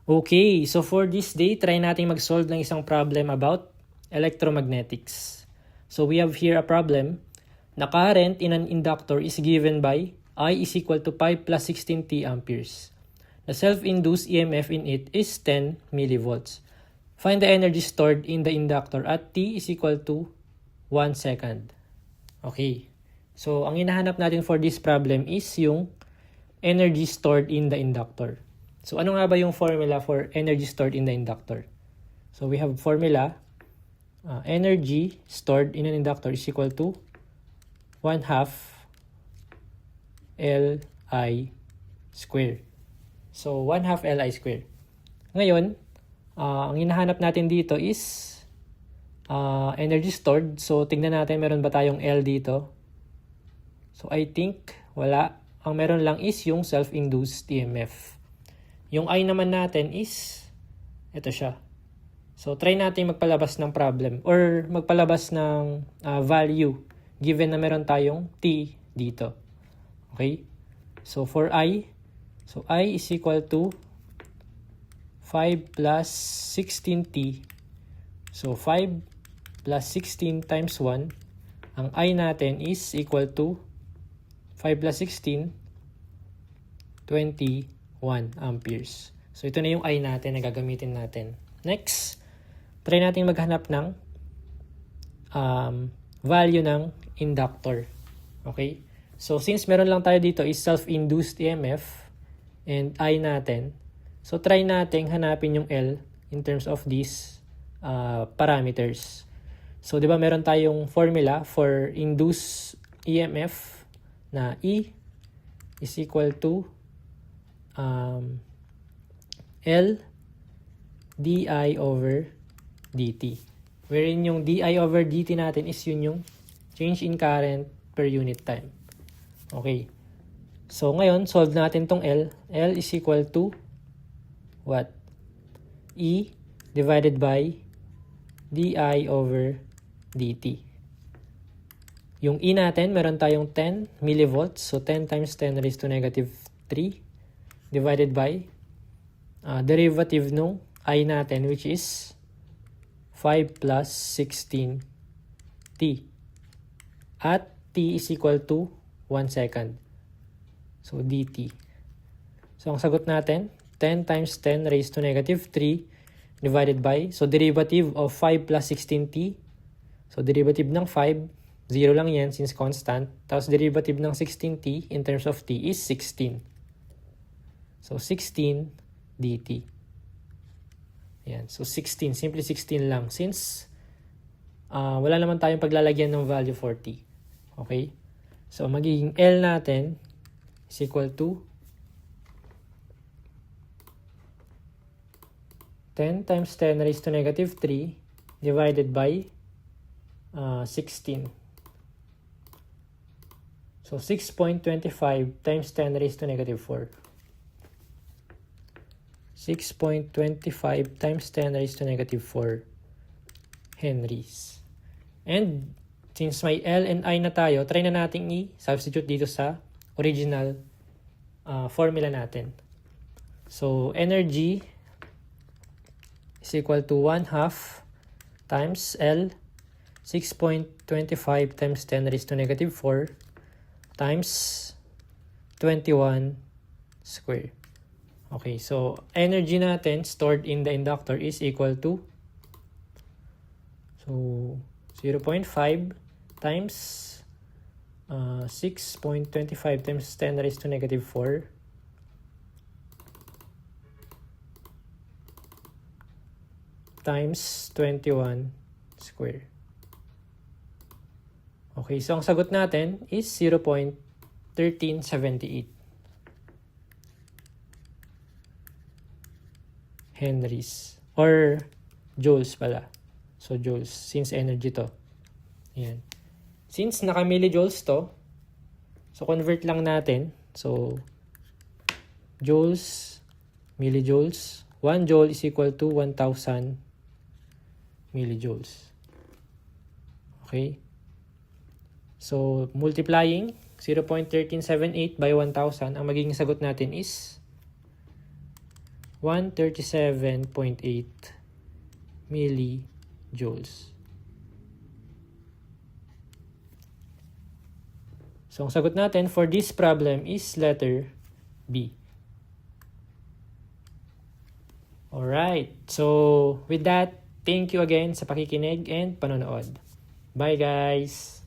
Okay, so for this day, try natin mag-solve ng isang problem about electromagnetics. So we have here a problem. The current in an inductor is given by I is equal to 5 plus 16t amperes. The self-induced EMF in it is 10 millivolts. Find the energy stored in the inductor at t is equal to 1 second. Okay, so ang hinahanap natin for this problem is yung energy stored in the inductor. So ano nga ba yung formula for energy stored in the inductor? So we have formula, energy stored in an inductor is equal to 1/2 Li square. So 1/2 Li square. Ngayon, ang hinahanap natin dito is energy stored. So tingnan natin meron ba tayong L dito. So I think wala. Ang meron lang is yung self-induced EMF. Yung I naman natin is, ito siya. So, try natin magpalabas ng problem or magpalabas ng value given na meron tayong T dito. Okay? So, for I is equal to 5 plus 16T. So, 5 plus 16 times 1. Ang I natin is equal to 5 plus 16, 21 amperes. So, ito na yung I natin na gagamitin natin. Next, try natin maghanap ng value ng inductor. Okay? So, since meron lang tayo dito is self-induced EMF and I natin, so try natin hanapin yung L in terms of these parameters. So, di ba meron tayong formula for induced EMF na E is equal to L di over dt. Wherein yung di over dt natin is yun yung change in current per unit time. Okay. So ngayon, solve natin tong L. L is equal to what? E divided by di over dt. Yung E natin, meron tayong 10 millivolts. So 10 times 10 raised to negative 3 divided by derivative nung I natin which is 5 plus 16t. At t is equal to 1 second. So dt. So ang sagot natin, 10 times 10 raised to negative 3 divided by, so derivative of 5 plus 16t. So derivative ng 5, 0 lang yan since constant. Tapos derivative ng 16t in terms of t is 16. So 16 dt. Ayan. So 16. Simply 16 lang. Since wala naman tayong paglalagyan ng value for t. Okay? So magiging L natin is equal to 10 times 10 raised to negative 3 divided by 16. So 6.25 times 10 raised to negative 4. 6.25 times 10 raised to negative 4 henries. And since may L and I na tayo, try na natin i-substitute dito sa original formula natin. So energy is equal to 1/2 times L 6.25 times 10 raised to negative 4 times 21 square. Okay, so energy natin stored in the inductor is equal to 0.5 times 6.25 times 10 raised to negative 4 times 21 square. Okay, so ang sagot natin is 0.1378 henries or joules pala. So joules since energy to. Ayan. Since naka millijoules to, so convert lang natin. So joules, millijoules, 1 joule is equal to 1000 millijoules. Okay? So multiplying 0.1378 by 1000, ang magiging sagot natin is 137.8 millijoules. So, ang sagot natin for this problem is letter B. Alright. So, with that, thank you again sa pakikinig and panonood. Bye guys!